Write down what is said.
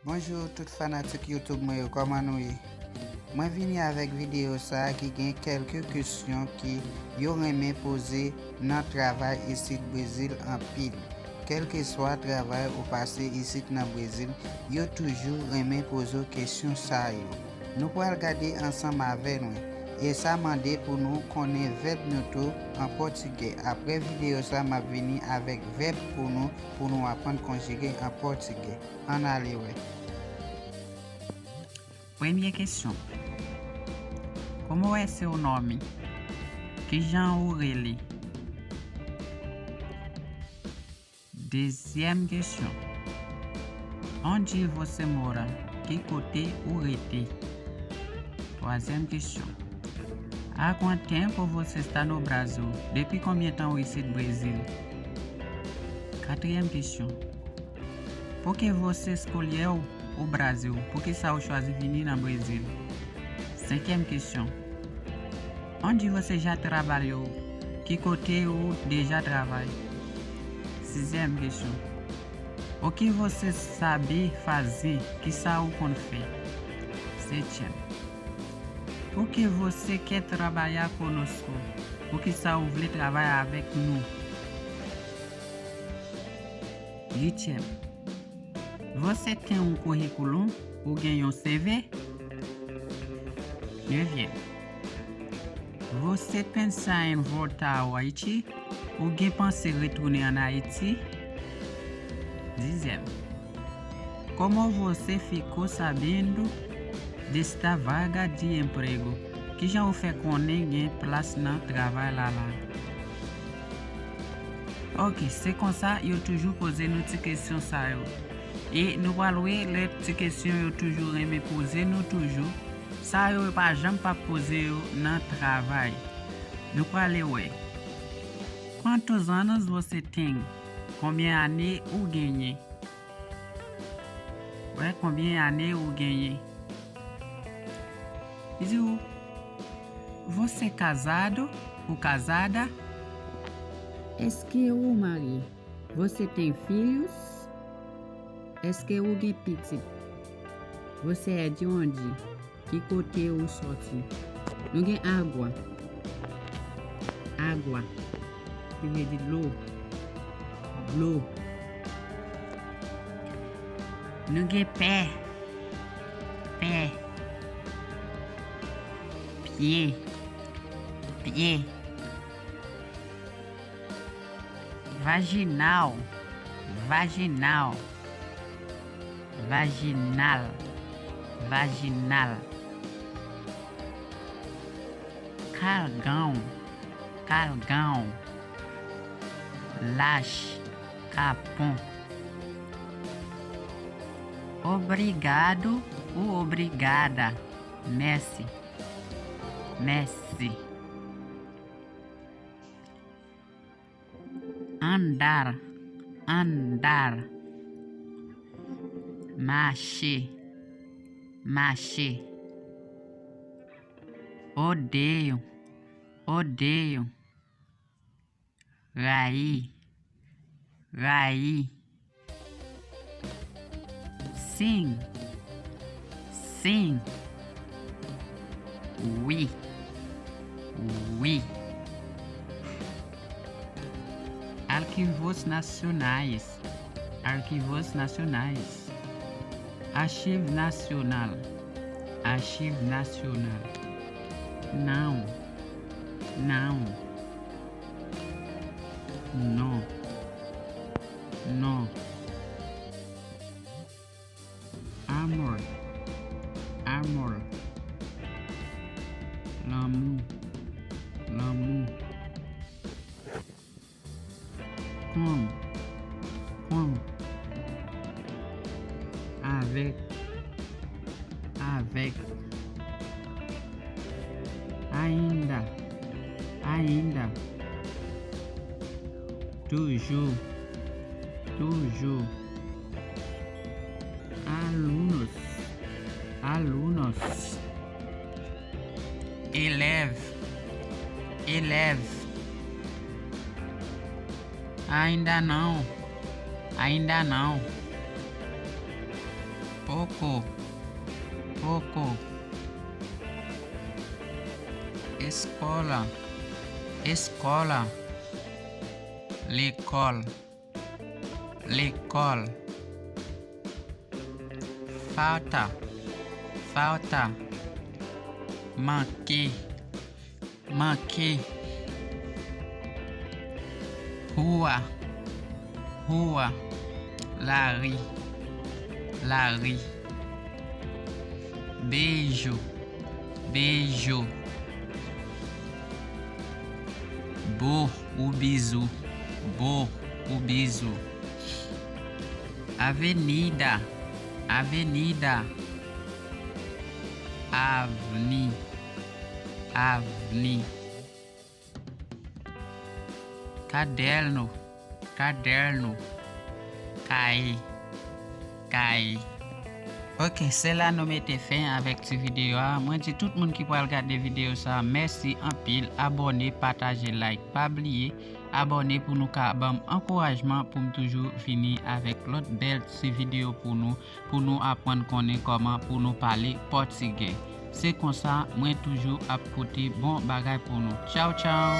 Bonjour tout fanatik YouTube mwen yo, koman nou ye? Mwen vini avek video sa ki gen kelke kesyon ki yo reme pose nan travay isit Brazil an pil. Kelke swa travay ou pase isit nan Brazil, yo toujou reme pose kesyon sa yo. Nou pral gade ansam ave nou. E sa mande pou nou konen verb nou tou en portugais. Apre video sa m'a vini avek verb pou nou apprendre conjuguer en portugais. An ale we. Première question. Como é seu nome? Que Jean Aureli? Deuxième question. Onde você mora? Que côté Urete? Troisième question. Há quanto tempo você está no Brasil? Depuis combien de temps ici no Brasil? Quatrième question. Por que você escolheu o Brasil? Por que você choisi vir no Brasil? Cinquième question. Onde você já trabalhou? Que côté ou déjà trabalha? Sixième question. O que você sabe fazer? Que sabe quando fez? Septième. Por que você quer trabalhar conosco? Por que você veut trabalhar avec nous? Huitième. Você tem currículo ou ganha CV? Neuvième. Você pensa em voltar ao Haiti ou pensa retornar en Haiti? Dixième. Como você ficou sabendo desta vaga de emprego? Que já o fait qu'on ait place dans travail là. Ok, c'est comme ça, yo toujours poser nos petites questions ça yo. Et nous allons les petites questions yo toujours aimé poser nous toujours. Ça yo pas jamais pas poser yo dans travail. Nous allons ouais. Quantos anos você tem? Combien d'années ou gagné? Ouais, combien d'années ou gagné? Diz-o. Você é casado ou casada? Est-ce que o marido? Você tem filhos? Est-ce que o tem petit? Você é de onde? Que côté ou sorti? Não tem água. Água. Ele de l'eau. L'eau. Não tem pé. Pé. Pied. Pied. Vaginal. Vaginal. Vaginal. Vaginal. Cargão. Cargão. Laje. Capão. Obrigado ou obrigada. Messi. Messi. Andar. Andar. Marcher. Marcher. Odeio. Odeio. Raí. Raí. Sim. Sim. Oui. Oui. Arquivos nacionais. Arquivos nacionais. Arquivo nacional. Arquivo nacional. Não. Não. Não. Não. Amor. Amor. L'amour. L'amour. Com. Com. Avec. Avec. Ainda. Ainda. Toujours. Toujours. Alunos. Alunos. Eleve. Eleve. Ainda não. Ainda não. pouco, pouco. Escola, escola. L'école, l'école. Falta, falta. Manquer, manquer. Rua, rua. La rue, la rue. Beijo, beijo. Beau ou bisou, beau ou bisou. Avenida, avenida. Avenue, avenue. Caderno, caderno. Cahier, cahier. Ok, c'est là nous mettons fin avec cette vidéo. Moi dis tout le monde qui peut regarder vidéo ça, merci en pile, abonnez, partagez, like, pas oublier, abonnez pour nous bam encouragement pour nous toujours finir avec l'autre belle vidéo pour nous apprendre comment pour nous parler portugais. C'est comme ça, moi toujours à côté bon bagage pour nous. Ciao ciao.